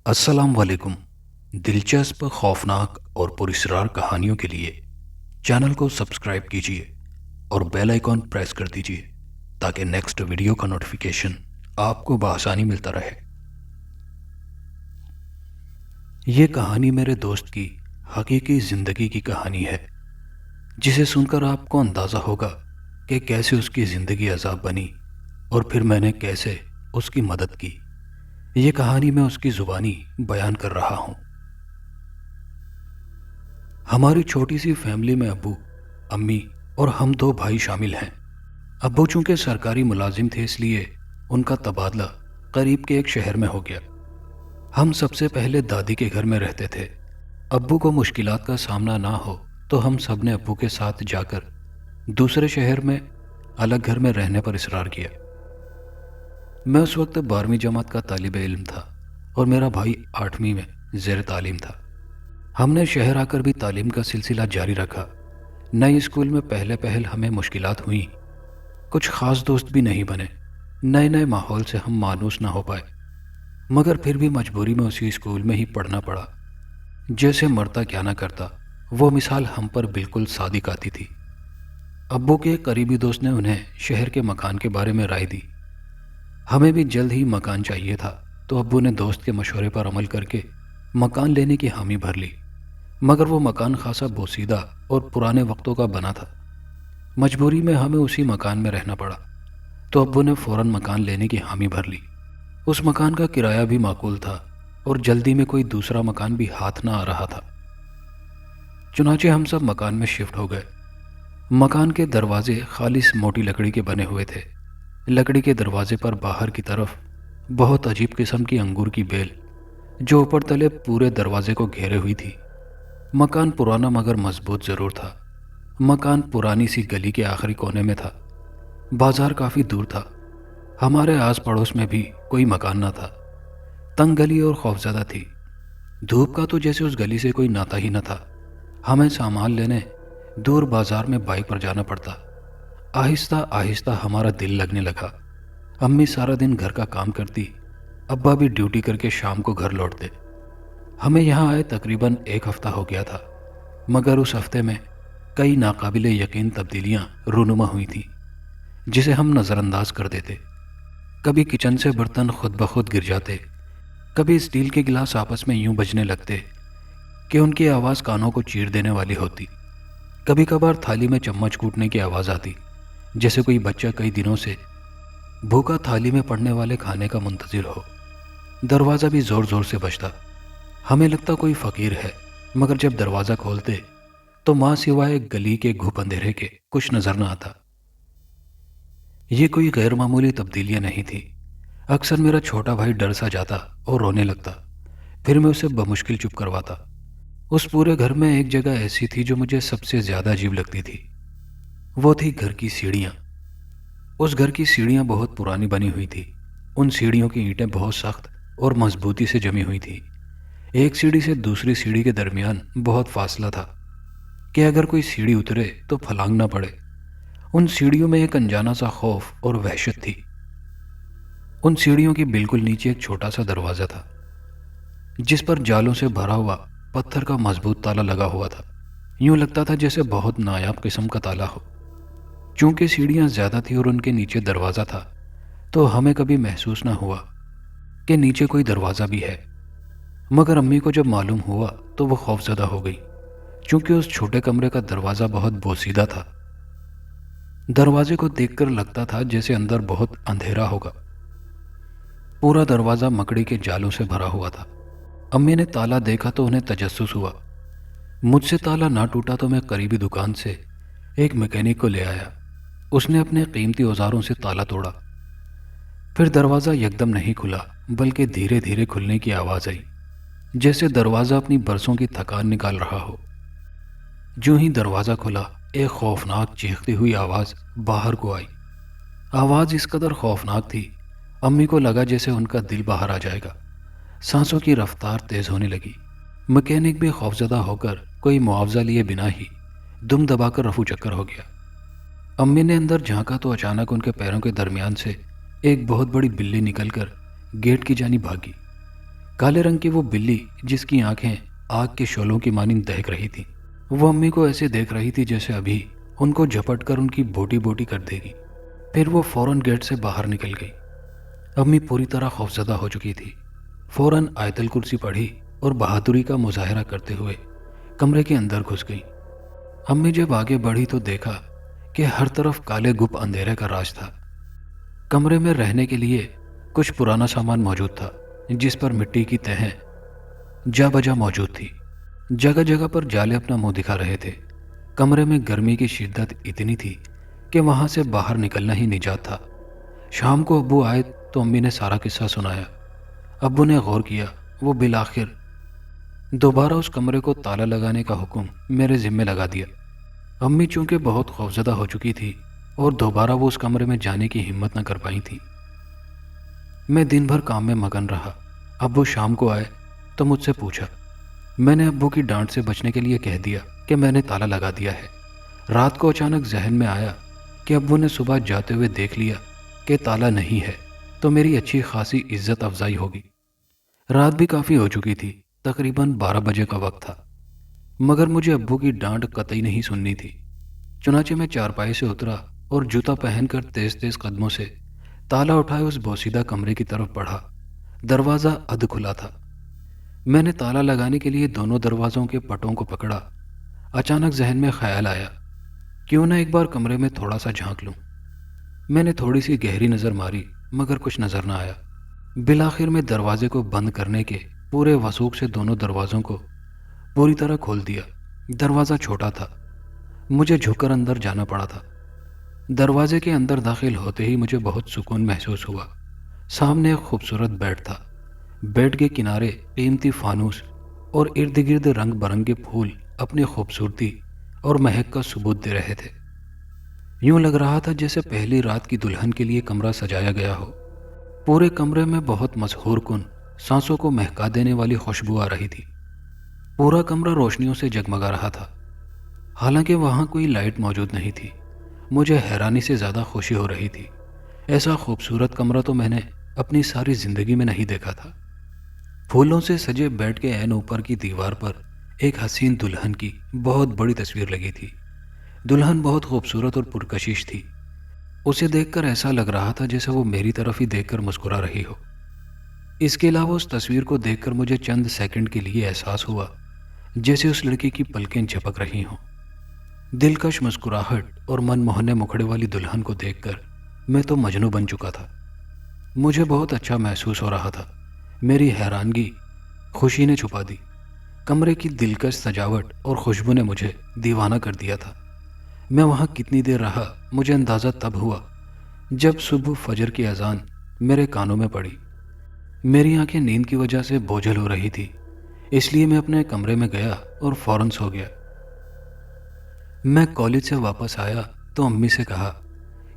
السلام علیکم۔ دلچسپ، خوفناک اور پراسرار کہانیوں کے لیے چینل کو سبسکرائب کیجیے اور بیل آئیکن پریس کر دیجیے تاکہ نیکسٹ ویڈیو کا نوٹیفیکیشن آپ کو بآسانی ملتا رہے۔ یہ کہانی میرے دوست کی حقیقی زندگی کی کہانی ہے، جسے سن کر آپ کو اندازہ ہوگا کہ کیسے اس کی زندگی عذاب بنی اور پھر میں نے کیسے اس کی مدد کی۔ یہ کہانی میں اس کی زبانی بیان کر رہا ہوں۔ ہماری چھوٹی سی فیملی میں ابو، امی اور ہم دو بھائی شامل ہیں۔ ابو چونکہ سرکاری ملازم تھے، اس لیے ان کا تبادلہ قریب کے ایک شہر میں ہو گیا۔ ہم سب سے پہلے دادی کے گھر میں رہتے تھے۔ ابو کو مشکلات کا سامنا نہ ہو تو ہم سب نے ابو کے ساتھ جا کر دوسرے شہر میں الگ گھر میں رہنے پر اصرار کیا۔ میں اس وقت 12ویں جماعت کا طالب علم تھا اور میرا بھائی 8ویں میں زیر تعلیم تھا۔ ہم نے شہر آ کر بھی تعلیم کا سلسلہ جاری رکھا۔ نئے اسکول میں پہل ہمیں مشکلات ہوئیں، کچھ خاص دوست بھی نہیں بنے، نئے ماحول سے ہم مانوس نہ ہو پائے، مگر پھر بھی مجبوری میں اسی اسکول میں ہی پڑھنا پڑا۔ جیسے مرتا کیا نہ کرتا، وہ مثال ہم پر بالکل صادق آتی تھی۔ ابو کے ایک قریبی دوست نے انہیں شہر کے مکان کے بارے میں رائے دی۔ ہمیں بھی جلد ہی مکان چاہیے تھا، تو ابو نے دوست کے مشورے پر عمل کر کے مکان لینے کی حامی بھر لی، مگر وہ مکان خاصا بوسیدہ اور پرانے وقتوں کا بنا تھا۔ مجبوری میں ہمیں اسی مکان میں رہنا پڑا، تو ابو نے فوراً مکان لینے کی حامی بھر لی۔ اس مکان کا کرایہ بھی معقول تھا اور جلدی میں کوئی دوسرا مکان بھی ہاتھ نہ آ رہا تھا۔ چنانچہ ہم سب مکان میں شفٹ ہو گئے۔ مکان کے دروازے خالص موٹی لکڑی کے بنے ہوئے تھے۔ لکڑی کے دروازے پر باہر کی طرف بہت عجیب قسم کی انگور کی بیل، جو اوپر تلے پورے دروازے کو گھیرے ہوئی تھی۔ مکان پرانا مگر مضبوط ضرور تھا۔ مکان پرانی سی گلی کے آخری کونے میں تھا۔ بازار کافی دور تھا۔ ہمارے آس پڑوس میں بھی کوئی مکان نہ تھا۔ تنگ گلی اور خوفزدہ تھی۔ دھوپ کا تو جیسے اس گلی سے کوئی ناتا ہی نہ تھا۔ ہمیں سامان لینے دور بازار میں بائک پر جانا پڑتا۔ آہستہ آہستہ ہمارا دل لگنے لگا۔ امی سارا دن گھر کا کام کرتی، ابا بھی ڈیوٹی کر کے شام کو گھر لوٹتے۔ ہمیں یہاں آئے تقریباً 1 ہفتہ ہو گیا تھا، مگر اس ہفتے میں کئی ناقابل یقین تبدیلیاں رونما ہوئی تھیں، جسے ہم نظر انداز کر دیتے۔ کبھی کچن سے برتن خود بخود گر جاتے، کبھی اسٹیل کے گلاس آپس میں یوں بجنے لگتے کہ ان کی آواز کانوں کو چیر دینے والی ہوتی۔ کبھی کبھار تھالی میں چمچ کوٹنے کی آواز آتی، جیسے کوئی بچہ کئی دنوں سے بھوکا تھالی میں پڑنے والے کھانے کا منتظر ہو۔ دروازہ بھی زور زور سے بجتا۔ ہمیں لگتا کوئی فقیر ہے، مگر جب دروازہ کھولتے تو ماں سوائے گلی کے گھپ اندھیرے کے کچھ نظر نہ آتا۔ یہ کوئی غیر معمولی تبدیلیاں نہیں تھی۔ اکثر میرا چھوٹا بھائی ڈر سا جاتا اور رونے لگتا، پھر میں اسے بمشکل چپ کرواتا۔ اس پورے گھر میں ایک جگہ ایسی تھی جو مجھے سب سے زیادہ عجیب لگتی تھی۔ وہ تھی گھر کی سیڑھیاں۔ اس گھر کی سیڑھیاں بہت پرانی بنی ہوئی تھی۔ ان سیڑھیوں کی اینٹیں بہت سخت اور مضبوطی سے جمی ہوئی تھی۔ ایک سیڑھی سے دوسری سیڑھی کے درمیان بہت فاصلہ تھا کہ اگر کوئی سیڑھی اترے تو پھلانگ نہ پڑے۔ ان سیڑھیوں میں ایک انجانا سا خوف اور وحشت تھی۔ ان سیڑھیوں کے بالکل نیچے ایک چھوٹا سا دروازہ تھا، جس پر جالوں سے بھرا ہوا پتھر کا مضبوط تالا لگا ہوا تھا۔ یوں لگتا تھا جیسے بہت نایاب قسم کا تالا ہو۔ چونکہ سیڑھیاں زیادہ تھیں اور ان کے نیچے دروازہ تھا، تو ہمیں کبھی محسوس نہ ہوا کہ نیچے کوئی دروازہ بھی ہے۔ مگر امی کو جب معلوم ہوا تو وہ خوفزدہ ہو گئی، چونکہ اس چھوٹے کمرے کا دروازہ بہت بوسیدہ تھا۔ دروازے کو دیکھ کر لگتا تھا جیسے اندر بہت اندھیرا ہوگا۔ پورا دروازہ مکڑی کے جالوں سے بھرا ہوا تھا۔ امی نے تالا دیکھا تو انہیں تجسس ہوا۔ مجھ سے تالا نہ ٹوٹا تو میں قریبی دکان سے ایک میکینک کو لے آیا۔ اس نے اپنے قیمتی اوزاروں سے تالا توڑا۔ پھر دروازہ یکدم نہیں کھلا، بلکہ دھیرے دھیرے کھلنے کی آواز آئی، جیسے دروازہ اپنی برسوں کی تھکان نکال رہا ہو۔ جو ہی دروازہ کھلا، ایک خوفناک چیختی ہوئی آواز باہر کو آئی۔ آواز اس قدر خوفناک تھی، امی کو لگا جیسے ان کا دل باہر آ جائے گا۔ سانسوں کی رفتار تیز ہونے لگی۔ میکینک بھی خوفزدہ ہو کر کوئی معاوضہ لیے بنا ہی دم دبا کر رفو چکر ہو گیا۔ امی نے اندر جھانکا تو اچانک ان کے پیروں کے درمیان سے ایک بہت بڑی بلی نکل کر گیٹ کی جانب بھاگی۔ کالے رنگ کی وہ بلی جس کی آنکھیں آگ کے شعلوں کی مانند دہک رہی تھی، وہ امی کو ایسے دیکھ رہی تھی جیسے ابھی ان کو جھپٹ کر ان کی بوٹی بوٹی کر دے گی۔ پھر وہ فوراً گیٹ سے باہر نکل گئی۔ امی پوری طرح خوفزدہ ہو چکی تھی، فوراً آیت الکرسی پڑھی اور بہادری کا مظاہرہ کرتے ہوئے کمرے کے اندر گھس گئی۔ امی جب آگے بڑھی تو دیکھا کہ ہر طرف کالے گپ اندھیرے کا راج تھا۔ کمرے میں رہنے کے لیے کچھ پرانا سامان موجود تھا جس پر مٹی کی تہیں جا بجا موجود تھی۔ جگہ جگہ پر جالے اپنا منہ دکھا رہے تھے۔ کمرے میں گرمی کی شدت اتنی تھی کہ وہاں سے باہر نکلنا ہی نجات تھا۔ شام کو ابو آئے تو امی نے سارا قصہ سنایا۔ ابو نے غور کیا، وہ بالآخر دوبارہ اس کمرے کو تالا لگانے کا حکم میرے ذمے لگا دیا۔ امی چونکہ بہت خوفزدہ ہو چکی تھی اور دوبارہ وہ اس کمرے میں جانے کی ہمت نہ کر پائی تھی۔ میں دن بھر کام میں مگن رہا۔ ابو شام کو آئے تو مجھ سے پوچھا۔ میں نے ابو کی ڈانٹ سے بچنے کے لیے کہہ دیا کہ میں نے تالا لگا دیا ہے۔ رات کو اچانک ذہن میں آیا کہ ابو نے صبح جاتے ہوئے دیکھ لیا کہ تالا نہیں ہے تو میری اچھی خاصی عزت افزائی ہوگی۔ رات بھی کافی ہو چکی تھی، تقریباً 12 بجے کا وقت تھا، مگر مجھے ابو کی ڈانٹ قطعی نہیں سننی تھی۔ چنانچہ میں چارپائی سے اترا اور جوتا پہن کر تیز تیز قدموں سے تالا اٹھائے اس بوسیدہ کمرے کی طرف بڑھا۔ دروازہ ادھ کھلا تھا۔ میں نے تالا لگانے کے لیے دونوں دروازوں کے پٹوں کو پکڑا۔ اچانک ذہن میں خیال آیا، کیوں نہ ایک بار کمرے میں تھوڑا سا جھانک لوں۔ میں نے تھوڑی سی گہری نظر ماری مگر کچھ نظر نہ آیا۔ بالآخر میں دروازے کو بند کرنے کے پورے وثوق سے دونوں دروازوں کو پوری طرح کھول دیا۔ دروازہ چھوٹا تھا، مجھے جھک کر اندر جانا پڑا تھا۔ دروازے کے اندر داخل ہوتے ہی مجھے بہت سکون محسوس ہوا۔ سامنے ایک خوبصورت بیڈ تھا۔ بیڈ کے کنارے قیمتی فانوس اور ارد گرد رنگ برنگے پھول اپنی خوبصورتی اور مہک کا ثبوت دے رہے تھے۔ یوں لگ رہا تھا جیسے پہلی رات کی دلہن کے لیے کمرہ سجایا گیا ہو۔ پورے کمرے میں بہت مسحور کن، سانسوں کو مہکا دینے والی خوشبو آ رہی تھی۔ پورا کمرہ روشنیوں سے جگمگا رہا تھا، حالانکہ وہاں کوئی لائٹ موجود نہیں تھی۔ مجھے حیرانی سے زیادہ خوشی ہو رہی تھی۔ ایسا خوبصورت کمرہ تو میں نے اپنی ساری زندگی میں نہیں دیکھا تھا۔ پھولوں سے سجے بیڈ کے عین اوپر کی دیوار پر ایک حسین دلہن کی بہت بڑی تصویر لگی تھی۔ دلہن بہت خوبصورت اور پرکشش تھی۔ اسے دیکھ کر ایسا لگ رہا تھا جیسے وہ میری طرف ہی دیکھ کر مسکرا رہی ہو۔ اس کے علاوہ اس تصویر کو دیکھ کر مجھے چند سیکنڈ کے لیے احساس ہوا جیسے اس لڑکی کی پلکیں جھپک رہی ہوں۔ دلکش مسکراہٹ اور من موہنے مکھڑے والی دلہن کو دیکھ کر میں تو مجنوں بن چکا تھا۔ مجھے بہت اچھا محسوس ہو رہا تھا۔ میری حیرانگی خوشی نے چھپا دی۔ کمرے کی دلکش سجاوٹ اور خوشبو نے مجھے دیوانہ کر دیا تھا۔ میں وہاں کتنی دیر رہا مجھے اندازہ تب ہوا جب صبح فجر کی اذان میرے کانوں میں پڑی۔ میری آنکھیں نیند کی وجہ سے بوجھل ہو رہی تھی، اس لیے میں اپنے کمرے میں گیا اور فوراً سو گیا۔ میں کالج سے واپس آیا تو امی سے کہا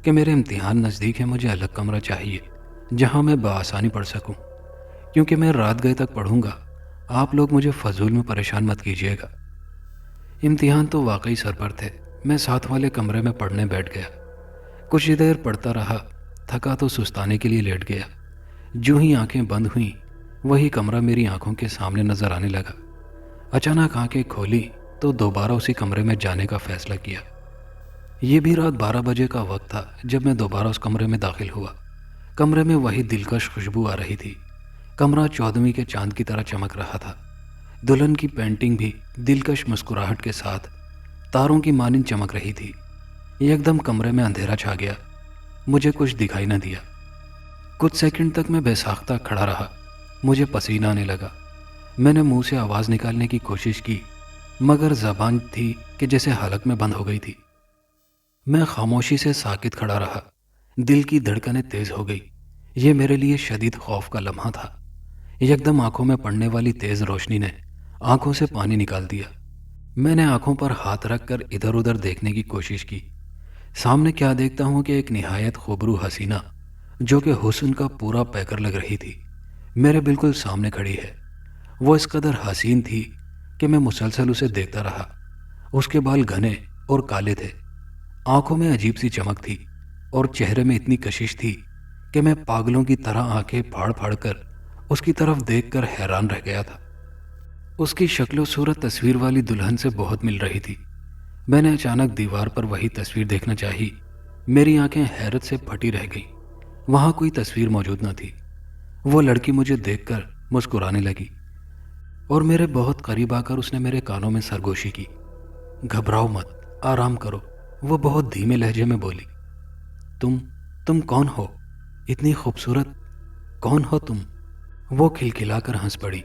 کہ میرے امتحان نزدیک ہے، مجھے الگ کمرہ چاہیے جہاں میں بآسانی پڑھ سکوں، کیونکہ میں رات گئے تک پڑھوں گا۔ آپ لوگ مجھے فضول میں پریشان مت کیجیے گا۔ امتحان تو واقعی سر پر تھے۔ میں ساتھ والے کمرے میں پڑھنے بیٹھ گیا۔ کچھ دیر پڑھتا رہا، تھکا تو سستانے کے لیے لیٹ گیا۔ جو ہی آنکھیں بند ہوئیں وہی کمرہ میری آنکھوں کے سامنے نظر آنے لگا۔ اچانک آنکھیں کھولی تو دوبارہ اسی کمرے میں جانے کا فیصلہ کیا۔ یہ بھی رات 12 بجے کا وقت تھا جب میں دوبارہ اس کمرے میں داخل ہوا۔ کمرے میں وہی دلکش خوشبو آ رہی تھی۔ کمرہ 14ویں کے چاند کی طرح چمک رہا تھا۔ دلہن کی پینٹنگ بھی دلکش مسکراہٹ کے ساتھ تاروں کی مانند چمک رہی تھی۔ ایک دم کمرے میں اندھیرا چھا گیا، مجھے کچھ دکھائی نہ دیا۔ کچھ سیکنڈ تک میں بے ساختہ کھڑا رہا، مجھے پسینہ آنے لگا۔ میں نے منہ سے آواز نکالنے کی کوشش کی مگر زبان تھی کہ جیسے حلق میں بند ہو گئی تھی۔ میں خاموشی سے ساکت کھڑا رہا۔ دل کی دھڑکنیں تیز ہو گئی۔ یہ میرے لیے شدید خوف کا لمحہ تھا۔ یکدم آنکھوں میں پڑنے والی تیز روشنی نے آنکھوں سے پانی نکال دیا۔ میں نے آنکھوں پر ہاتھ رکھ کر ادھر ادھر دیکھنے کی کوشش کی۔ سامنے کیا دیکھتا ہوں کہ ایک نہایت خوبرو حسینہ جو کہ حسن کا پورا پیکر لگ رہی تھی میرے بالکل سامنے کھڑی ہے۔ وہ اس قدر حسین تھی کہ میں مسلسل اسے دیکھتا رہا۔ اس کے بال گھنے اور کالے تھے، آنکھوں میں عجیب سی چمک تھی اور چہرے میں اتنی کشش تھی کہ میں پاگلوں کی طرح آنکھیں پھاڑ پھاڑ کر اس کی طرف دیکھ کر حیران رہ گیا تھا۔ اس کی شکل و صورت تصویر والی دلہن سے بہت مل رہی تھی۔ میں نے اچانک دیوار پر وہی تصویر دیکھنا چاہی۔ میری آنکھیں حیرت سے پھٹی رہ گئیں۔ وہاں کوئی تصویر موجود نہ تھی۔ وہ لڑکی مجھے دیکھ کر مسکرانے لگی اور میرے بہت قریب آ کر اس نے میرے کانوں میں سرگوشی کی۔ گھبراؤ مت، آرام کرو، وہ بہت دھیمے لہجے میں بولی۔ تم کون ہو؟ اتنی خوبصورت کون ہو تم؟ وہ کھلکھلا کر ہنس پڑی۔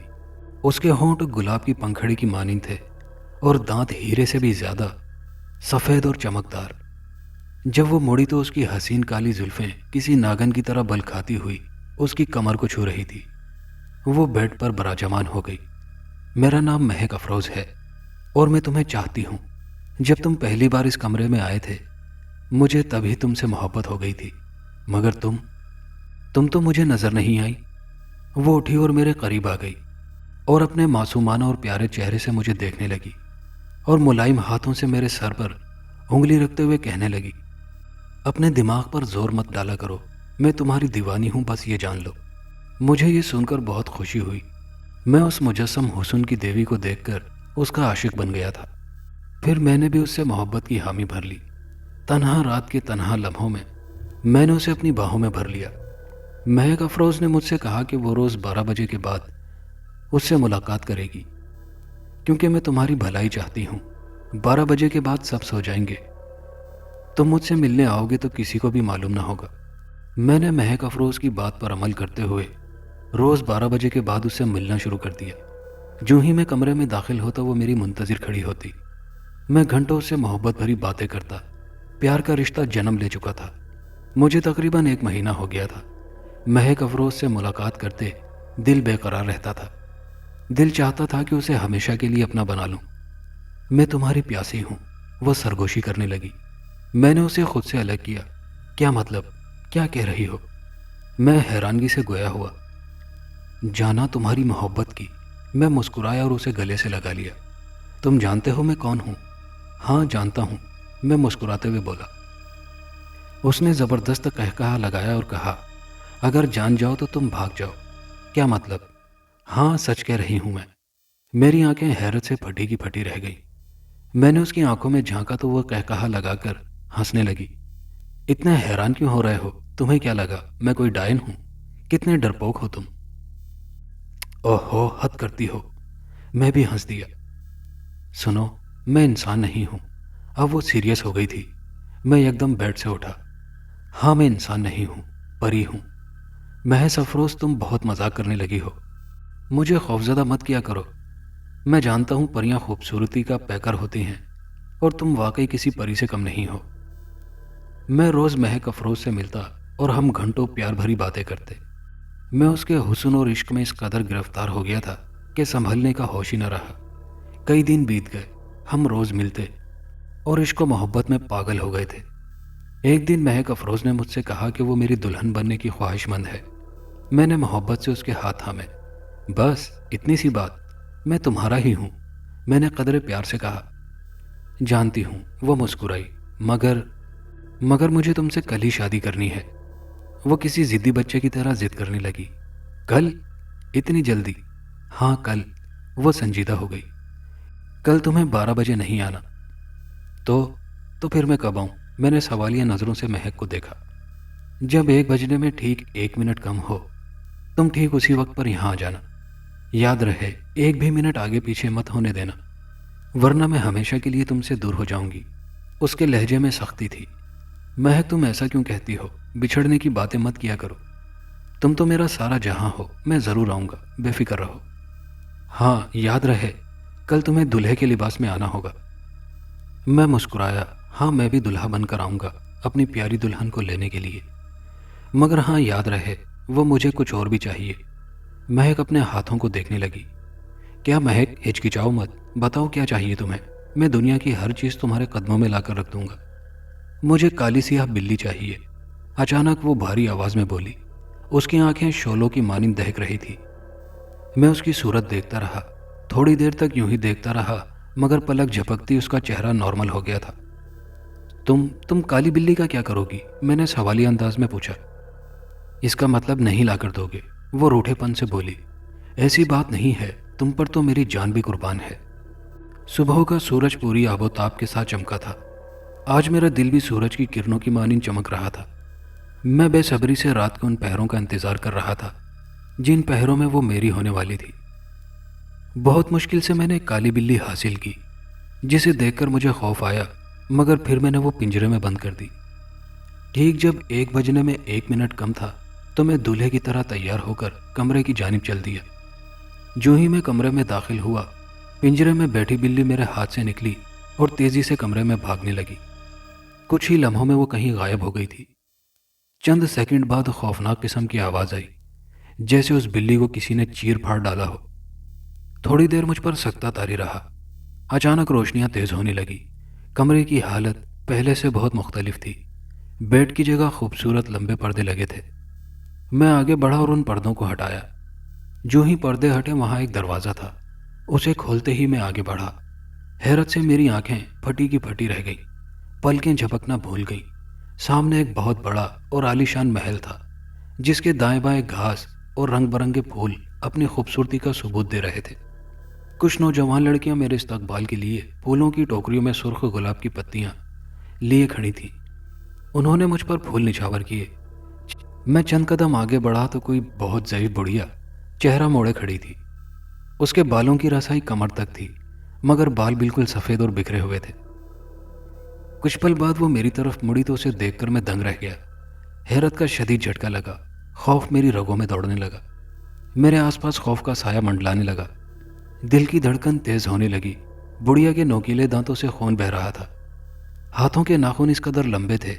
اس کے ہونٹ گلاب کی پنکھڑی کی مانند تھے اور دانت ہیرے سے بھی زیادہ سفید اور چمکدار۔ جب وہ مڑی تو اس کی حسین کالی زلفیں کسی ناگن کی طرح بل کھاتی ہوئی اس کی کمر کو چھو رہی تھی۔ وہ بیڈ پر براجمان ہو گئی۔ میرا نام مہک افروز ہے اور میں تمہیں چاہتی ہوں۔ جب تم پہلی بار اس کمرے میں آئے تھے مجھے تبھی تم سے محبت ہو گئی تھی، مگر تم تو مجھے نظر نہیں آئی۔ وہ اٹھی اور میرے قریب آ گئی اور اپنے معصومانہ اور پیارے چہرے سے مجھے دیکھنے لگی اور ملائم ہاتھوں سے میرے سر پر انگلی رکھتے ہوئے کہنے لگی، اپنے دماغ پر زور مت ڈالا کرو، میں تمہاری دیوانی ہوں، بس یہ جان لو۔ مجھے یہ سن کر بہت خوشی ہوئی۔ میں اس مجسم حسن کی دیوی کو دیکھ کر اس کا عاشق بن گیا تھا۔ پھر میں نے بھی اس سے محبت کی حامی بھر لی۔ تنہا رات کے تنہا لمحوں میں نے اسے اپنی باہوں میں بھر لیا۔ مہک افروز نے مجھ سے کہا کہ وہ روز 12 بجے کے بعد اس سے ملاقات کرے گی، کیونکہ میں تمہاری بھلائی چاہتی ہوں۔ 12 بجے کے بعد سب سو جائیں گے، تم مجھ سے ملنے آؤ گے تو کسی کو بھی معلوم نہ ہوگا۔ میں نے مہک افروز کی بات پر عمل کرتے ہوئے روز 12 بجے کے بعد اس سے ملنا شروع کر دیا۔ جو ہی میں کمرے میں داخل ہوتا وہ میری منتظر کھڑی ہوتی۔ میں گھنٹوں اس سے محبت بھری باتیں کرتا۔ پیار کا رشتہ جنم لے چکا تھا۔ مجھے تقریباً 1 مہینہ ہو گیا تھا۔ مہک افروز سے ملاقات کرتے دل بے قرار رہتا تھا۔ دل چاہتا تھا کہ اسے ہمیشہ کے لیے اپنا بنا لوں۔ میں تمہاری پیاسی ہوں، وہ سرگوشی کرنے لگی۔ میں نے اسے خود سے الگ کیا۔ کیا مطلب؟ کیا کہہ رہی ہو؟ میں حیرانگی سے گویا ہوا۔ جانا تمہاری محبت کی۔ میں مسکرایا اور اسے گلے سے لگا لیا۔ تم جانتے ہو میں کون ہوں؟ ہاں جانتا ہوں، میں مسکراتے ہوئے بولا۔ اس نے زبردست قہقہا لگایا اور کہا، اگر جان جاؤ تو تم بھاگ جاؤ۔ کیا مطلب؟ ہاں سچ کہہ رہی ہوں میں۔ میری آنکھیں حیرت سے پھٹی کی پھٹی رہ گئیں۔ میں نے اس کی آنکھوں میں جھانکا تو وہ قہقہا لگا کر ہنسنے لگی۔ اتنے حیران کیوں ہو رہے ہو؟ تمہیں کیا لگا میں کوئی ڈائن ہوں؟ کتنے ڈرپوک ہو تم۔ اوہو، حد کرتی ہو۔ میں بھی ہنس دیا۔ سنو، میں انسان نہیں ہوں۔ اب وہ سیریس ہو گئی تھی۔ میں یکدم بیڈ سے اٹھا۔ ہاں میں انسان نہیں ہوں، پری ہوں۔ محض افروز تم بہت مذاق کرنے لگی ہو۔ مجھے خوفزدہ مت کیا کرو۔ میں جانتا ہوں پریاں خوبصورتی کا پیکر ہوتی ہیں اور تم واقعی کسی پری سے کم نہیں ہو۔ میں روز مہک افروز سے ملتا اور ہم گھنٹوں پیار بھری باتیں کرتے۔ میں اس کے حسن اور عشق میں اس قدر گرفتار ہو گیا تھا کہ سنبھلنے کا ہوش ہی نہ رہا۔ کئی دن بیت گئے، ہم روز ملتے اور عشق و محبت میں پاگل ہو گئے تھے۔ ایک دن مہک افروز نے مجھ سے کہا کہ وہ میری دلہن بننے کی خواہش مند ہے۔ میں نے محبت سے اس کے ہاتھ تھامے۔ بس اتنی سی بات، میں تمہارا ہی ہوں، میں نے قدرے پیار سے کہا۔ جانتی ہوں، وہ مسکرائی، مگر مجھے تم سے کل ہی شادی کرنی ہے۔ وہ کسی ضدی بچے کی طرح ضد کرنے لگی۔ کل؟ اتنی جلدی؟ ہاں کل۔ وہ سنجیدہ ہو گئی۔ کل تمہیں 12 بجے نہیں آنا۔ تو پھر میں کب آؤں؟ میں نے سوالیہ نظروں سے مہک کو دیکھا۔ جب 1 بجنے میں ٹھیک 1 منٹ کم ہو تم ٹھیک اسی وقت پر یہاں آ جانا۔ یاد رہے، 1 بھی منٹ آگے پیچھے مت ہونے دینا، ورنہ میں ہمیشہ کے لیے تم سے دور ہو جاؤں گی۔ اس کے لہجے میں سختی تھی۔ مہک تم ایسا کیوں کہتی ہو؟ بچھڑنے کی باتیں مت کیا کرو۔ تم تو میرا سارا جہاں ہو، میں ضرور آؤں گا، بے فکر رہو۔ ہاں یاد رہے، کل تمہیں دلہے کے لباس میں آنا ہوگا۔ میں مسکرایا۔ ہاں میں بھی دلہا بن کر آؤں گا اپنی پیاری دلہن کو لینے کے لیے، مگر ہاں یاد رہے وہ مجھے کچھ اور بھی چاہیے۔ مہک اپنے ہاتھوں کو دیکھنے لگی۔ کیا مہک، ہچکچاؤ مت، بتاؤ کیا چاہیے تمہیں؟ میں دنیا کی ہر چیز تمہارے قدموں میں لا کر رکھ دوں گا۔ مجھے کالی سیاہ بلی چاہیے، اچانک وہ بھاری آواز میں بولی۔ اس کی آنکھیں شعلوں کی مانند دہک رہی تھی۔ میں اس کی صورت دیکھتا رہا، تھوڑی دیر تک یوں ہی دیکھتا رہا، مگر پلک جھپکتی اس کا چہرہ نارمل ہو گیا تھا۔ تم کالی بلی کا کیا کرو گی؟ میں نے سوالیہ انداز میں پوچھا۔ اس کا مطلب نہیں لا کر دو گے؟ وہ روٹھے پن سے بولی، ایسی بات نہیں ہے، تم پر تو میری جان بھی قربان ہے۔ صبح کا سورج پوری آب و تاب کے ساتھ چمکا تھا۔ آج میرا دل بھی سورج کی کرنوں کی مانند چمک رہا تھا۔ میں بے صبری سے رات کے ان پہروں کا انتظار کر رہا تھا جن پہروں میں وہ میری ہونے والی تھی۔ بہت مشکل سے میں نے ایک کالی بلی حاصل کی جسے دیکھ کر مجھے خوف آیا، مگر پھر میں نے وہ پنجرے میں بند کر دی۔ ٹھیک جب 1 بجنے میں 1 منٹ کم تھا تو میں دولہے کی طرح تیار ہو کر کمرے کی جانب چل دیا۔ جو ہی میں کمرے میں داخل ہوا، پنجرے میں بیٹھی بلی میرے ہاتھ سے نکلی اور تیزی سے کمرے میں بھاگنے لگی۔ کچھ ہی لمحوں میں وہ کہیں غائب ہو گئی تھی۔ چند سیکنڈ بعد خوفناک قسم کی آواز آئی، جیسے اس بلی کو کسی نے چیر پھاڑ ڈالا ہو۔ تھوڑی دیر مجھ پر سکتہ طاری رہا۔ اچانک روشنیاں تیز ہونے لگی۔ کمرے کی حالت پہلے سے بہت مختلف تھی۔ بیڈ کی جگہ خوبصورت لمبے پردے لگے تھے۔ میں آگے بڑھا اور ان پردوں کو ہٹایا۔ جو ہی پردے ہٹے وہاں ایک دروازہ تھا۔ اسے کھولتے ہی میں آگے بڑھا۔ حیرت سے میری آنکھیں پھٹی کی پھٹی رہ گئی، پلکیں جھپکنا بھول گئی۔ سامنے ایک بہت بڑا اور عالیشان محل تھا جس کے دائیں بائیں گھاس اور رنگ برنگے پھول اپنی خوبصورتی کا ثبوت دے رہے تھے۔ کچھ نوجوان لڑکیاں میرے استقبال کے لیے پھولوں کی ٹوکریوں میں سرخ گلاب کی پتیاں لیے کھڑی تھیں۔ انہوں نے مجھ پر پھول نچھاور کیے۔ میں چند قدم آگے بڑھا تو کوئی بہت ضعیف بڑھیا چہرہ موڑے کھڑی تھی۔ اس کے بالوں کی رسائی کمر تک تھی، مگر بال بالکل سفید اور بکھرے ہوئے تھے۔ کچھ پل بعد وہ میری طرف مڑی تو اسے دیکھ کر میں دنگ رہ گیا۔ حیرت کا شدید جھٹکا لگا، خوف میری رگوں میں دوڑنے لگا۔ میرے آس پاس خوف کا سایہ منڈلانے لگا۔ دل کی دھڑکن تیز ہونے لگی۔ بڑھیا کے نوکیلے دانتوں سے خون بہہ رہا تھا۔ ہاتھوں کے ناخن اس قدر لمبے تھے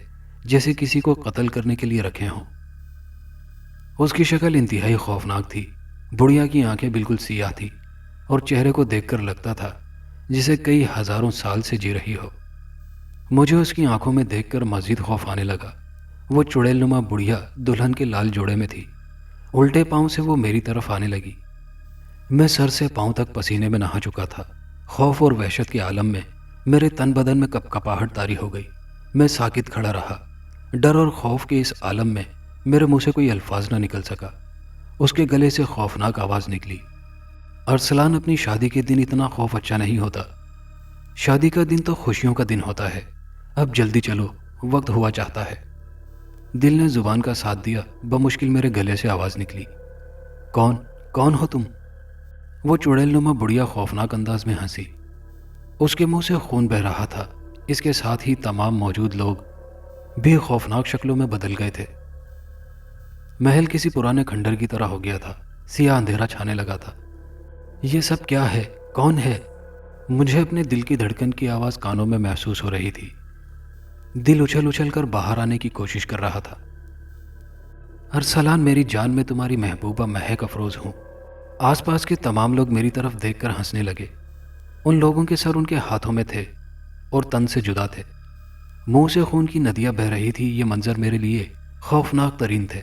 جیسے کسی کو قتل کرنے کے لیے رکھے ہوں۔ اس کی شکل انتہائی خوفناک تھی۔ بڑھیا کی آنکھیں بالکل سیاہ تھی اور چہرے کو دیکھ کر لگتا تھا جسے کئی ہزاروں سال سے جی رہی ہو۔ مجھے اس کی آنکھوں میں دیکھ کر مزید خوف آنے لگا۔ وہ چڑیل نما بڑھیا دلہن کے لال جوڑے میں تھی۔ الٹے پاؤں سے وہ میری طرف آنے لگی۔ میں سر سے پاؤں تک پسینے میں نہا چکا تھا۔ خوف اور وحشت کے عالم میں میرے تن بدن میں کپ کپاہٹ طاری ہو گئی۔ میں ساکت کھڑا رہا۔ ڈر اور خوف کے اس عالم میں میرے منہ سے کوئی الفاظ نہ نکل سکا۔ اس کے گلے سے خوفناک آواز نکلی، ارسلان، اپنی شادی کے دن اتنا خوف اچھا نہیں ہوتا۔ شادی کا دن تو خوشیوں کا دن ہوتا ہے۔ اب جلدی چلو، وقت ہوا چاہتا ہے۔ دل نے زبان کا ساتھ دیا۔ بمشکل میرے گلے سے آواز نکلی، کون ہو تم؟ وہ چڑیل نما بڑھیا خوفناک انداز میں ہنسی۔ اس کے منہ سے خون بہہ رہا تھا۔ اس کے ساتھ ہی تمام موجود لوگ بھی خوفناک شکلوں میں بدل گئے تھے۔ محل کسی پرانے کھنڈر کی طرح ہو گیا تھا۔ سیاہ اندھیرا چھانے لگا تھا۔ یہ سب کیا ہے؟ کون ہے؟ مجھے اپنے دل کی دھڑکن کی آواز کانوں میں محسوس ہو رہی تھی۔ دل اچھل اچھل کر باہر آنے کی کوشش کر رہا تھا۔ ارسلان، میری جان میں تمہاری محبوبہ مہک افروز ہوں۔ آس پاس کے تمام لوگ میری طرف دیکھ کر ہنسنے لگے۔ ان لوگوں کے سر ان کے ہاتھوں میں تھے اور تن سے جدا تھے۔ منہ سے خون کی ندیاں بہہ رہی تھی۔ یہ منظر میرے لیے خوفناک ترین تھے۔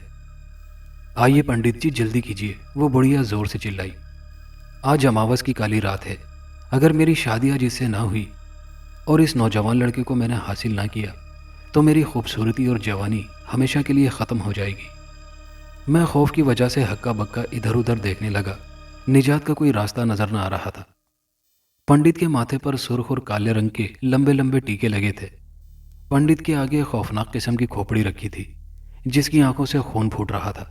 آئیے پنڈت جی، جلدی کیجیے، وہ بڑھیا زور سے چلائی۔ آج اماوس کی کالی رات ہے۔ اگر میری شادی آج اس سے نہ ہوئی اور اس نوجوان لڑکے کو میں نے حاصل نہ کیا تو میری خوبصورتی اور جوانی ہمیشہ کے لیے ختم ہو جائے گی۔ میں خوف کی وجہ سے ہکا بکا ادھر ادھر دیکھنے لگا۔ نجات کا کوئی راستہ نظر نہ آ رہا تھا۔ پنڈت کے ماتھے پر سرخ اور کالے رنگ کے لمبے لمبے ٹیکے لگے تھے۔ پنڈت کے آگے خوفناک قسم کی کھوپڑی رکھی تھی جس کی آنکھوں سے خون پھوٹ رہا تھا۔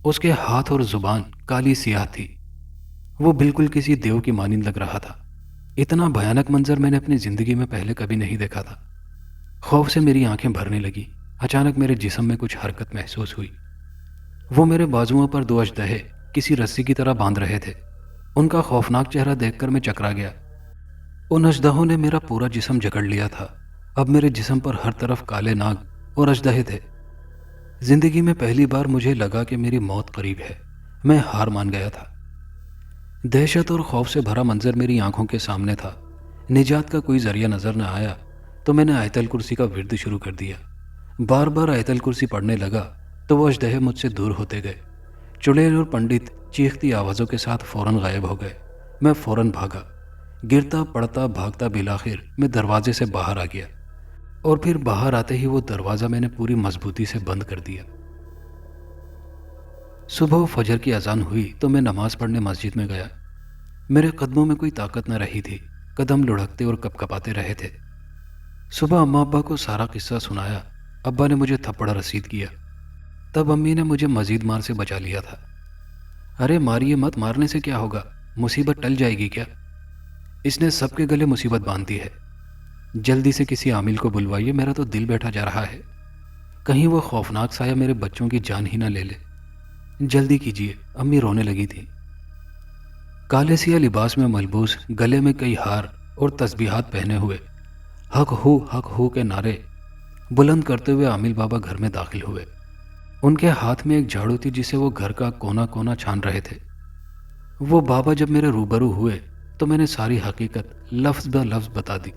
اس کے ہاتھ اور زبان کالی سیاہ تھی۔ وہ بالکل کسی دیو کی مانند لگ رہا تھا۔ اتنا بھیانک منظر میں نے اپنی زندگی میں پہلے کبھی نہیں دیکھا تھا۔ خوف سے میری آنکھیں بھرنے لگی۔ اچانک میرے جسم میں کچھ حرکت محسوس ہوئی۔ وہ میرے بازوؤں پر 2 اژدہے کسی رسی کی طرح باندھ رہے تھے۔ ان کا خوفناک چہرہ دیکھ کر میں چکرا گیا۔ ان اژدہوں نے میرا پورا جسم جکڑ لیا تھا۔ اب میرے جسم پر ہر طرف کالے ناگ اور اژدہے تھے۔ زندگی میں پہلی بار مجھے لگا کہ میری موت قریب ہے۔ میں ہار مان گیا تھا۔ دہشت اور خوف سے بھرا منظر میری آنکھوں کے سامنے تھا۔ نجات کا کوئی ذریعہ نظر نہ آیا تو میں نے آیت الکرسی کا ورد شروع کر دیا۔ بار بار آیت الکرسی پڑھنے لگا تو وہ اژدہے مجھ سے دور ہوتے گئے۔ چڑیل اور پنڈت چیختی آوازوں کے ساتھ فوراً غائب ہو گئے۔ میں فوراً بھاگا۔ گرتا پڑتا بھاگتا بالآخر میں دروازے سے باہر آ گیا اور پھر باہر آتے ہی وہ دروازہ میں نے پوری مضبوطی سے بند کر دیا۔ صبح فجر کی اذان ہوئی تو میں نماز پڑھنے مسجد میں گیا۔ میرے قدموں میں کوئی طاقت نہ رہی تھی، قدم لڑھکتے اور کپکپاتے رہے تھے۔ صبح اماں ابا کو سارا قصہ سنایا۔ ابا نے مجھے تھپڑ رسید کیا، تب امی نے مجھے مزید مار سے بچا لیا تھا۔ ارے ماریے مت، مارنے سے کیا ہوگا، مصیبت ٹل جائے گی کیا؟ اس نے سب کے گلے مصیبت باندھ دی ہے۔ جلدی سے کسی عامل کو بلوائیے، میرا تو دل بیٹھا جا رہا ہے، کہیں وہ خوفناک سایہ میرے بچوں کی جان ہی نہ لے لے۔ جلدی کیجیے، امی رونے لگی تھی۔ کالے سیاہ لباس میں ملبوس، گلے میں کئی ہار اور تسبیحات پہنے ہوئے، حق ہو کے نعرے بلند کرتے ہوئے عامل بابا گھر میں داخل ہوئے۔ ان کے ہاتھ میں ایک جھاڑو تھی جسے وہ گھر کا کونا کونا چھان رہے تھے۔ وہ بابا جب میرے روبرو ہوئے تو میں نے ساری حقیقت لفظ بہ لفظ بتا دی۔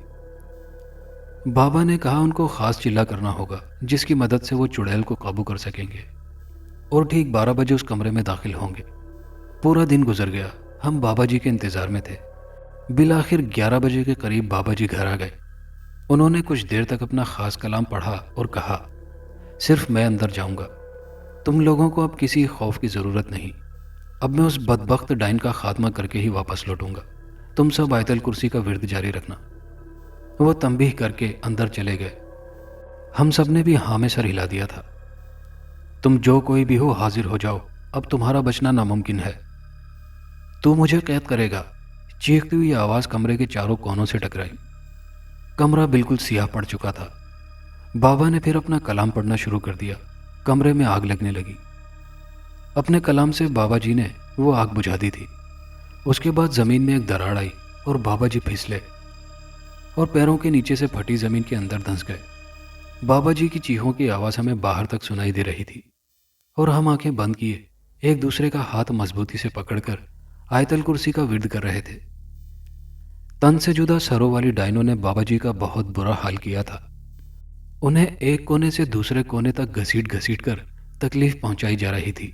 بابا نے کہا ان کو خاص چلہ کرنا ہوگا جس کی مدد سے وہ چڑیل کو قابو کر سکیں گے، اور ٹھیک 12 بجے اس کمرے میں داخل ہوں گے۔ پورا دن گزر گیا، ہم بابا جی کے انتظار میں تھے۔ بالآخر 11 بجے کے قریب بابا جی گھر آ گئے۔ انہوں نے کچھ دیر تک اپنا خاص کلام پڑھا اور کہا، صرف میں اندر جاؤں گا، تم لوگوں کو اب کسی خوف کی ضرورت نہیں۔ اب میں اس بدبخت ڈائن کا خاتمہ کر کے ہی واپس لوٹوں گا، تم سب آیت الکرسی کا ورد جاری رکھنا۔ وہ تنبیہ کر کے اندر چلے گئے۔ ہم سب نے بھی ہاں میں سر ہلا دیا تھا۔ تم جو کوئی بھی ہو حاضر ہو جاؤ، اب تمہارا بچنا ناممکن ہے۔ تو مجھے قید کرے گا، چیختی ہوئی آواز کمرے کے چاروں کونوں سے ٹکرائی۔ کمرہ بالکل سیاہ پڑ چکا تھا۔ بابا نے پھر اپنا کلام پڑھنا شروع کر دیا۔ کمرے میں آگ لگنے لگی۔ اپنے کلام سے بابا جی نے وہ آگ بجھا دی تھی۔ اس کے بعد زمین میں ایک دراڑ آئی اور بابا جی پھسلے اور پیروں کے نیچے سے پھٹی زمین کے اندر دھنس گئے۔ بابا جی کی چیخوں کی آواز ہمیں باہر تک سنائی دے رہی تھی، اور ہم آنکھیں بند کیے ایک دوسرے کا ہاتھ مضبوطی سے پکڑ کر آیت الکرسی کا ورد کر رہے تھے۔ تن سے جدا سروں والی ڈائنوں نے بابا جی کا بہت برا حال کیا تھا۔ انہیں ایک کونے سے دوسرے کونے تک گھسیٹ گھسیٹ کر تکلیف پہنچائی جا رہی تھی۔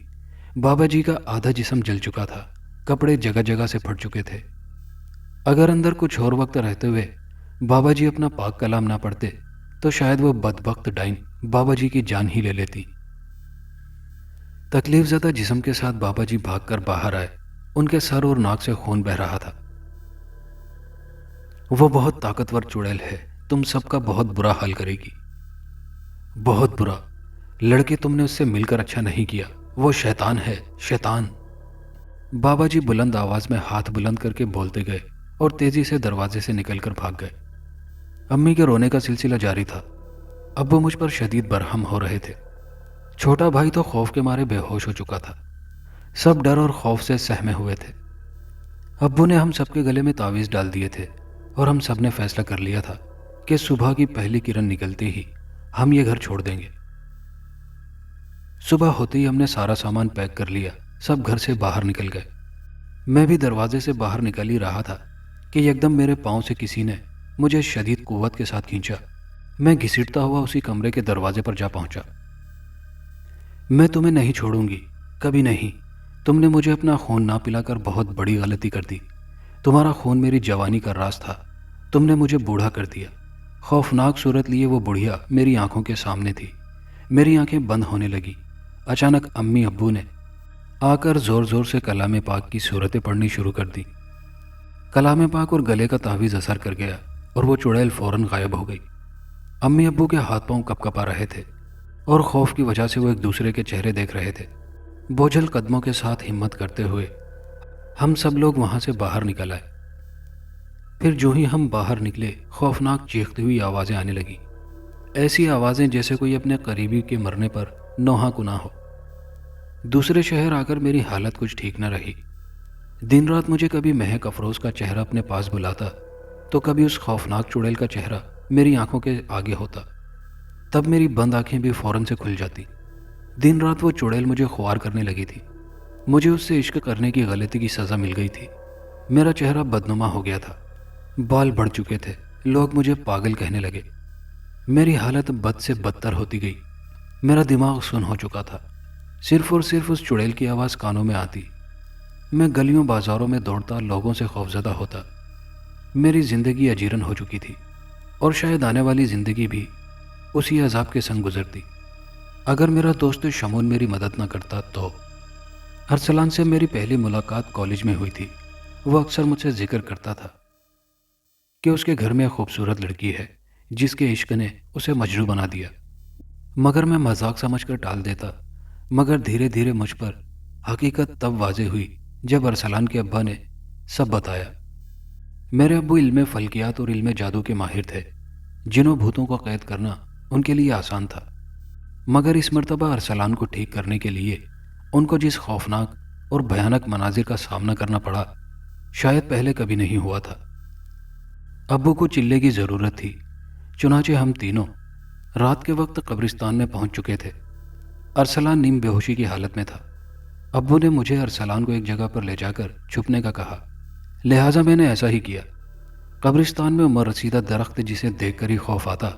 بابا جی کا آدھا جسم جل چکا تھا، کپڑے جگہ جگہ سے پھٹ چکے تھے۔ اگر اندر کچھ اور وقت رہتے ہوئے بابا جی اپنا پاک کلام نہ پڑھتے تو شاید وہ بدبخت ڈائن بابا جی کی جان ہی لے لیتی۔ تکلیف زدہ جسم کے ساتھ بابا جی بھاگ کر باہر آئے۔ ان کے سر اور ناک سے خون بہہ رہا تھا۔ وہ بہت طاقتور چڑیل ہے، تم سب کا بہت برا حال کرے گی، بہت برا۔ لڑکے تم نے اس سے مل کر اچھا نہیں کیا، وہ شیطان ہے، شیطان۔ بابا جی بلند آواز میں ہاتھ بلند کر کے بولتے گئے اور تیزی سے دروازے سے نکل کر بھاگ گئے۔ امی کے رونے کا سلسلہ جاری تھا۔ ابو مجھ پر شدید برہم ہو رہے تھے۔ چھوٹا بھائی تو خوف کے مارے بے ہوش ہو چکا تھا۔ سب ڈر اور خوف سے سہمے ہوئے تھے۔ ابو نے ہم سب کے گلے میں تعویذ ڈال دیے تھے، اور ہم سب نے فیصلہ کر لیا تھا کہ صبح کی پہلی کرن نکلتے ہی ہم یہ گھر چھوڑ دیں گے۔ صبح ہوتے ہی ہم نے سارا سامان پیک کر لیا، سب گھر سے باہر نکل گئے۔ میں بھی دروازے سے باہر نکل ہی رہا تھا کہ یکدم میرے پاؤں سے کسی نے مجھے شدید قوت کے ساتھ کھینچا۔ میں گھسیٹتا ہوا اسی کمرے کے دروازے پر جا پہنچا۔ میں تمہیں نہیں چھوڑوں گی، کبھی نہیں۔ تم نے مجھے اپنا خون نہ پلا کر بہت بڑی غلطی کر دی۔ تمہارا خون میری جوانی کا راز تھا، تم نے مجھے بوڑھا کر دیا۔ خوفناک صورت لیے وہ بڑھیا میری آنکھوں کے سامنے تھی۔ میری آنکھیں بند ہونے لگی۔ اچانک امی ابو نے آ کر زور زور سے کلام پاک کی صورتیں پڑھنی شروع کر دی۔ کلام پاک اور گلے کا تعویذ اثر کر گیا اور وہ چڑیل فوراً غائب ہو گئی۔ امی ابو کے ہاتھ پاؤں کپ کپا رہے تھے اور خوف کی وجہ سے وہ ایک دوسرے کے چہرے دیکھ رہے تھے۔ بوجھل قدموں کے ساتھ ہمت کرتے ہوئے ہم سب لوگ وہاں سے باہر نکل آئے۔ پھر جو ہی ہم باہر نکلے، خوفناک چیختی ہوئی آوازیں آنے لگی، ایسی آوازیں جیسے کوئی اپنے قریبی کے مرنے پر نوحہ کنا ہو۔ دوسرے شہر آ کر میری حالت کچھ ٹھیک نہ رہی۔ دن رات مجھے کبھی مہک افروز کا چہرہ اپنے پاس بلاتا تو کبھی اس خوفناک چڑیل کا چہرہ میری آنکھوں کے آگے ہوتا۔ تب میری بند آنکھیں بھی فوراً سے کھل جاتی۔ دن رات وہ چڑیل مجھے خوار کرنے لگی تھی۔ مجھے اس سے عشق کرنے کی غلطی کی سزا مل گئی تھی۔ میرا چہرہ بدنما ہو گیا تھا، بال بڑھ چکے تھے، لوگ مجھے پاگل کہنے لگے۔ میری حالت بد سے بدتر ہوتی گئی۔ میرا دماغ سن ہو چکا تھا، صرف اور صرف اس چڑیل کی آواز کانوں میں آتی۔ میں گلیوں بازاروں میں دوڑتا، لوگوں سے خوفزدہ ہوتا۔ میری زندگی اجیرن ہو چکی تھی، اور شاید آنے والی زندگی بھی اسی عذاب کے سنگ گزرتی اگر میرا دوست شمون میری مدد نہ کرتا تو۔ ارسلان سے میری پہلی ملاقات کالج میں ہوئی تھی۔ وہ اکثر مجھ سے ذکر کرتا تھا کہ اس کے گھر میں ایک خوبصورت لڑکی ہے جس کے عشق نے اسے مجنون بنا دیا، مگر میں مذاق سمجھ کر ٹال دیتا۔ مگر دھیرے دھیرے مجھ پر حقیقت تب واضح ہوئی جب ارسلان کے ابا نے سب بتایا۔ میرے ابو علم فلکیات اور علم جادو کے ماہر تھے، جنہوں بھوتوں کو قید کرنا ان کے لیے آسان تھا، مگر اس مرتبہ ارسلان کو ٹھیک کرنے کے لیے ان کو جس خوفناک اور بھیانک مناظر کا سامنا کرنا پڑا شاید پہلے کبھی نہیں ہوا تھا۔ ابو کو چلے کی ضرورت تھی، چنانچہ ہم تینوں رات کے وقت قبرستان میں پہنچ چکے تھے۔ ارسلان نیم بے ہوشی کی حالت میں تھا۔ ابو نے مجھے ارسلان کو ایک جگہ پر لے جا کر چھپنے کا کہا، لہٰذا میں نے ایسا ہی کیا۔ قبرستان میں عمر رسیدہ درخت جسے دیکھ کر ہی خوف آتا،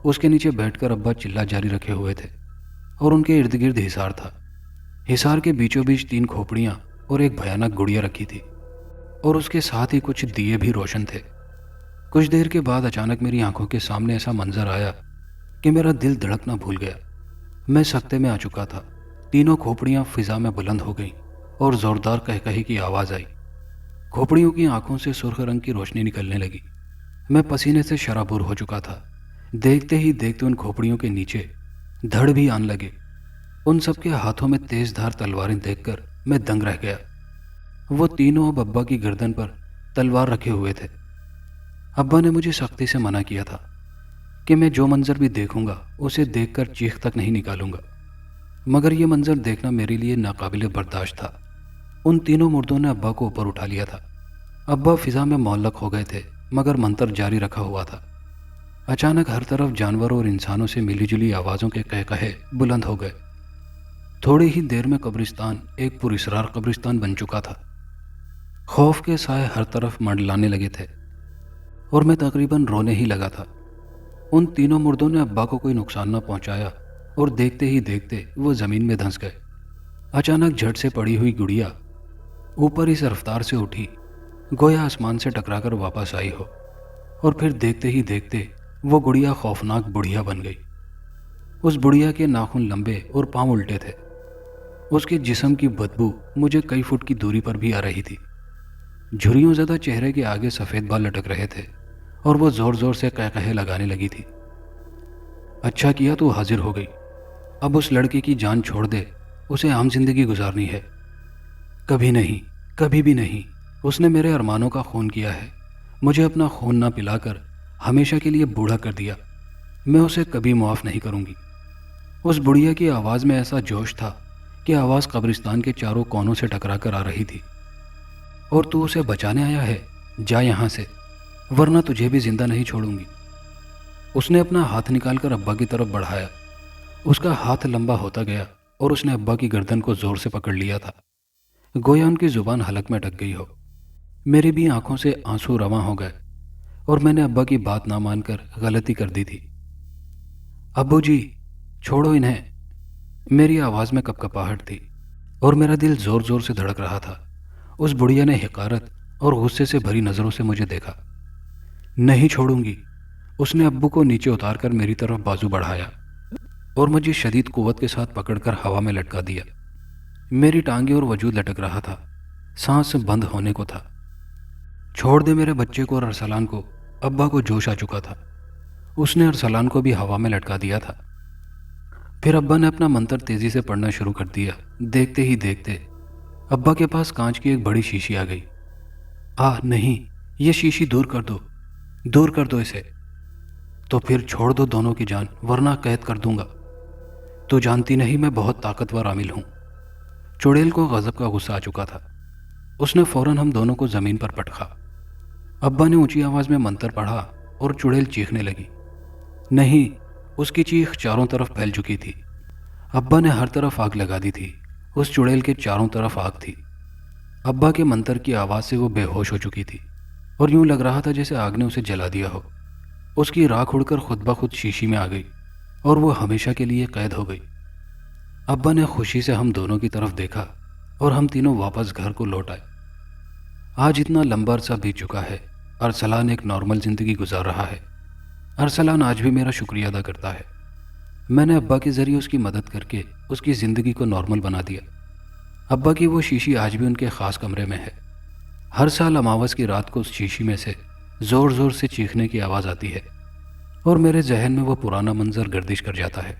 اس کے نیچے بیٹھ کر ابا چلہ جاری رکھے ہوئے تھے، اور ان کے ارد گرد حصار تھا۔ حصار کے بیچوں بیچ 3 کھوپڑیاں اور ایک بھیانک گڑیا رکھی تھی، اور اس کے ساتھ ہی کچھ دیے بھی روشن تھے۔ کچھ دیر کے بعد اچانک میری آنکھوں کے سامنے ایسا منظر آیا کہ میرا دل دھڑکنا بھول گیا۔ میں سکتے میں آ چکا تھا۔ تینوں کھوپڑیاں فضا میں بلند ہو گئیں اور زوردار کہکہے کی آواز آئی۔ کھوپڑیوں کی آنکھوں سے سرخ رنگ کی روشنی نکلنے لگی۔ میں پسینے سے شرابور ہو چکا تھا۔ دیکھتے ہی دیکھتے ان کھوپڑیوں کے نیچے دھڑ بھی آن لگے۔ ان سب کے ہاتھوں میں تیز دھار تلواریں دیکھ کر میں دنگ رہ گیا۔ وہ تینوں اب ابا کی گردن پر تلوار رکھے ہوئے تھے۔ ابا نے مجھے سختی سے منع کیا تھا کہ میں جو منظر بھی دیکھوں گا اسے دیکھ کر چیخ تک نہیں نکالوں گا، مگر یہ منظر دیکھنا میرے لیے ناقابل برداشت تھا۔ ان تینوں مردوں نے ابا کو اوپر اٹھا لیا تھا۔ ابا فضا میں معلق ہو گئے تھے، مگر منتر جاری رکھا ہوا تھا۔ اچانک ہر طرف جانوروں اور انسانوں سے ملی جلی آوازوں کے قہقہے بلند ہو گئے۔ تھوڑی ہی دیر میں قبرستان ایک پراسرار قبرستان بن چکا تھا۔ خوف کے سائے ہر طرف منڈلانے لگے تھے، اور میں تقریباً رونے ہی لگا تھا۔ ان تینوں مردوں نے ابا کو کوئی نقصان نہ پہنچایا، اور دیکھتے ہی دیکھتے وہ زمین میں دھنس گئے۔ اچانک جھٹ سے پڑی ہوئی گڑیا اوپر اس رفتار سے اٹھی گویا آسمان سے ٹکرا کر واپس آئی ہو، اور پھر دیکھتے ہی دیکھتے وہ گڑیا خوفناک بڑھیا بن گئی۔ اس بڑھیا کے ناخن لمبے اور پاؤں الٹے تھے۔ اس کے جسم کی بدبو مجھے کئی فٹ کی دوری پر بھی آ رہی تھی۔ جھریوں زدہ چہرے کے آگے سفید بال لٹک رہے تھے، اور وہ زور زور سے قہقہے لگانے لگی تھی۔ اچھا کیا تو حاضر ہو گئی، اب اس لڑکے کی جان چھوڑ دے، اسے عام زندگی گزارنی ہے۔ کبھی نہیں، کبھی بھی نہیں، اس نے میرے ارمانوں کا خون کیا ہے، مجھے اپنا خون نہ پلا کر ہمیشہ کے لیے بوڑھا کر دیا، میں اسے کبھی معاف نہیں کروں گی۔ اس بڑھیا کی آواز میں ایسا جوش تھا کہ آواز قبرستان کے چاروں کونوں سے ٹکرا کر آ رہی تھی۔ اور تو اسے بچانے آیا ہے؟ جا یہاں سے، ورنہ تجھے بھی زندہ نہیں چھوڑوں گی۔ اس نے اپنا ہاتھ نکال کر ابا کی طرف بڑھایا۔ اس کا ہاتھ لمبا ہوتا گیا، اور اس نے ابا کی گردن کو زور سے پکڑ لیا تھا، گویا ان کی زبان حلق میں اٹک گئی ہو۔ میری بھی آنکھوں سے آنسو رواں ہو گئے، اور میں نے ابا کی بات نہ مان کر غلطی کر دی تھی۔ ابو جی، چھوڑو انہیں۔ میری آواز میں کپکپاہٹ تھی، اور میرا دل زور زور سے دھڑک رہا تھا۔ اس بڑھیا نے حقارت اور غصے سے بھری نظروں سے مجھے دیکھا۔ نہیں چھوڑوں گی۔ اس نے ابو کو نیچے اتار کر میری طرف بازو بڑھایا، اور مجھے شدید قوت کے ساتھ پکڑ کر ہوا میں لٹکا دیا۔ میری ٹانگیں اور وجود لٹک رہا تھا، سانس بند ہونے کو تھا۔ چھوڑ دے میرے بچے کو اور ارسلان کو۔ ابا کو جوش آ چکا تھا، اس نے ارسلان کو بھی ہوا میں لٹکا دیا تھا۔ پھر ابا نے اپنا منتر تیزی سے پڑھنا شروع کر دیا۔ دیکھتے ہی دیکھتے ابا کے پاس کانچ کی ایک بڑی شیشی آ گئی۔ نہیں، یہ شیشی دور کر دو، دور کر دو اسے۔ تو پھر چھوڑ دو دونوں کی جان، ورنہ قید کر دوں گا۔ تو جانتی نہیں میں بہت طاقتور عامل ہوں۔ چڑیل کو غضب کا غصہ آ چکا تھا، اس نے فوراً ہم دونوں کو زمین پر پٹکا۔ ابا نے اونچی آواز میں منتر پڑھا، اور چڑیل چیخنے لگی۔ نہیں، اس کی چیخ چاروں طرف پھیل چکی تھی۔ ابا نے ہر طرف آگ لگا دی تھی، اس چڑیل کے چاروں طرف آگ تھی۔ ابا کے منتر کی آواز سے وہ بے ہوش ہو چکی تھی، اور یوں لگ رہا تھا جیسے آگ نے اسے جلا دیا ہو۔ اس کی راکھ اڑ کر خود بخود شیشی میں آ گئی، اور وہ ہمیشہ کے لیے قید ہو گئی۔ ابا نے خوشی سے ہم دونوں کی طرف دیکھا، اور ہم تینوں واپس گھر کو لوٹ آئے۔ آج اتنا لمبا عرصہ بیت چکا ہے، ارسلان ایک نارمل زندگی گزار رہا ہے۔ ارسلان آج بھی میرا شکریہ ادا کرتا ہے۔ میں نے ابا کے ذریعے اس کی مدد کر کے اس کی زندگی کو نارمل بنا دیا۔ ابا کی وہ شیشی آج بھی ان کے خاص کمرے میں ہے۔ ہر سال اماوس کی رات کو اس شیشی میں سے زور زور سے چیخنے کی آواز آتی ہے اور میرے ذہن میں وہ پرانا منظر گردش کر جاتا ہے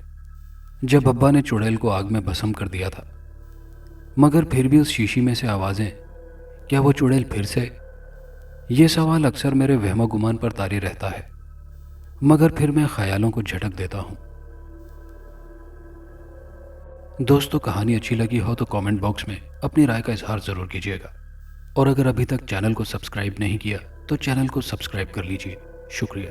جب ابا نے چڑیل کو آگ میں بھسم کر دیا تھا۔ مگر پھر بھی اس شیشی میں سے آوازیں، کیا وہ چڑیل پھر سے؟ یہ سوال اکثر میرے وہم و گمان پر طاری رہتا ہے، مگر پھر میں خیالوں کو جھٹک دیتا ہوں۔ دوستو، کہانی اچھی لگی ہو تو کامنٹ باکس میں اپنی رائے کا اظہار ضرور کیجیے گا، اور اگر ابھی تک چینل کو سبسکرائب نہیں کیا تو چینل کو سبسکرائب کر لیجیے۔ شکریہ۔